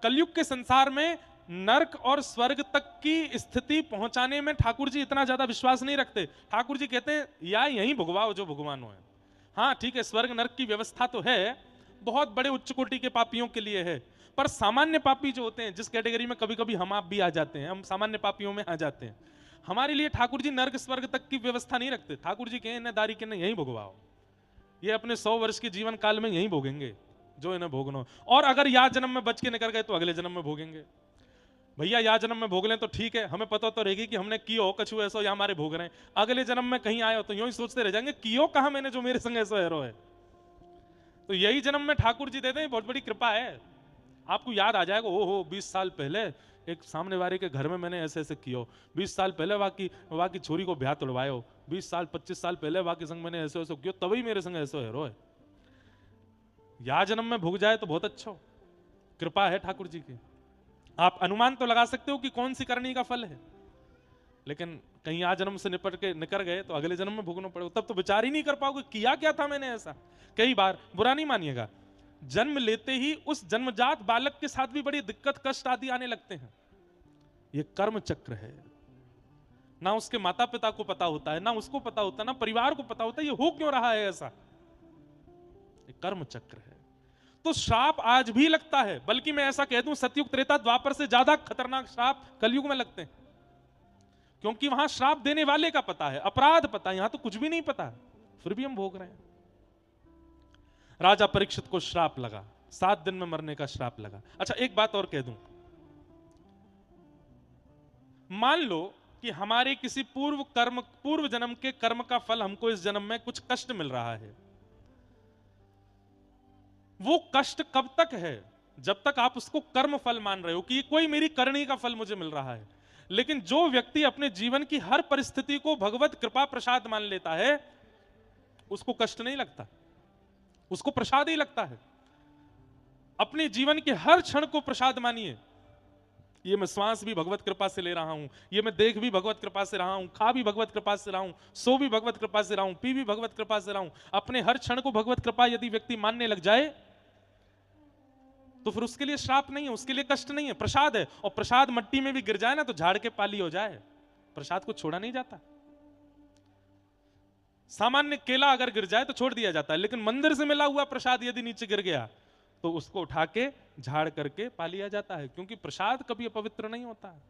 कलयुग के संसार में नरक और स्वर्ग तक की स्थिति पहुंचाने में ठाकुर जी इतना ज्यादा विश्वास नहीं रखते। ठाकुर जी कहते हैं या यहीं भुगवाओ जो भगवानो है। हाँ ठीक है, स्वर्ग नरक की व्यवस्था तो है, बहुत बड़े उच्च कोटि के पापियों के लिए है, पर सामान्य पापी जो होते हैं, जिस कैटेगरी में कभी कभी हम आप भी आ जाते हैं, हम सामान्य पापियों में आ जाते हैं, हमारे लिए ठाकुर जी नरक स्वर्ग तक की व्यवस्था नहीं रखते। ठाकुर जी कहें दारी के यहीं भुगवाओ, ये अपने 100 वर्ष के जीवन काल में यहीं भोगेंगे जो इन्हें भोगना, और अगर या जन्म में बच के निकल गए तो अगले जन्म में भोगेंगे। भैया या जन्म में भोग लें तो ठीक है, हमें पता तो रहेगी कि हमने कियो कछु ऐसो या हमारे भोग रहे हैं, अगले जन्म में कहीं आए हो तो यूं ही सोचते रह जाएंगे कियो कहा मैंने जो मेरे संग ऐसो हैरो है। तो यही जन्म में ठाकुर जी देते हैं, बहुत बड़ी कृपा है। आपको याद आ जाएगा, ओहो 20 साल पहले एक सामने वाले के घर में मैंने ऐसे ऐसे कियो, 20 साल पहले वहां की छोरी को ब्याह तोड़वायो, 20 साल 25 साल पहले वहां के संग मैंने ऐसे ऐसे कियो, तभी मेरे संग ऐसो हैरो है। या जन्म में भुग जाए तो बहुत अच्छा हो, कृपा है ठाकुर जी की। आप अनुमान तो लगा सकते हो कि कौन सी करनी का फल है, लेकिन कहीं आ जन्म से निपट के निकल गए तो अगले जन्म में भुगना पड़ेगा, तब तो विचार ही नहीं कर पाओगे किया क्या था मैंने ऐसा। कई बार, बुरा नहीं मानिएगा, जन्म लेते ही उस जन्मजात बालक के साथ भी बड़ी दिक्कत कष्ट आदि आने लगते हैं। यह कर्म चक्र है, ना उसके माता पिता को पता होता है, ना उसको पता होता है, ना परिवार को पता होता है ये हो क्यों रहा है ऐसा। ये कर्म चक्र है। तो श्राप आज भी लगता है, बल्कि मैं ऐसा कह दूं सतयुग त्रेता द्वापर से ज्यादा खतरनाक श्राप कलयुग में लगते हैं, क्योंकि वहां श्राप देने वाले का पता है, अपराध पता है, यहां तो कुछ भी नहीं पता, फिर भी हम भोग रहे हैं। राजा परीक्षित को श्राप लगा, 7 दिन में मरने का श्राप लगा। अच्छा एक बात और कह दूं, मान लो कि हमारे किसी पूर्व जन्म के कर्म का फल हमको इस जन्म में कुछ कष्ट मिल रहा है। वो कष्ट कब तक है? जब तक आप उसको कर्म फल मान रहे हो कि कोई मेरी करनी का फल मुझे मिल रहा है। लेकिन जो व्यक्ति अपने जीवन की हर परिस्थिति को भगवत कृपा प्रसाद मान लेता है, उसको कष्ट नहीं लगता, उसको प्रसाद ही लगता है। अपने जीवन के हर क्षण को प्रसाद मानिए। ये मैं श्वास भी भगवत कृपा से ले रहा हूं, ये मैं देख भी भगवत कृपा से रहा हूं, खा भी भगवत कृपा से रहा हूं, सो भी भगवत कृपा से रहा हूं, पी भी भगवत कृपा से रहा हूं। अपने हर क्षण को भगवत कृपा यदि व्यक्ति मानने लग जाए तो फिर उसके लिए श्राप नहीं है, उसके लिए कष्ट नहीं है, प्रसाद है। और प्रसाद मट्टी में भी गिर जाए ना तो झाड़ के पाली हो जाए, प्रसाद को छोड़ा नहीं जाता। सामान्य केला अगर गिर जाए तो छोड़ दिया जाता है, लेकिन मंदिर से मिला हुआ प्रसाद यदि नीचे गिर गया तो उसको उठा के झाड़ करके पा लिया जाता है, क्योंकि प्रसाद कभी अपवित्र नहीं होता है।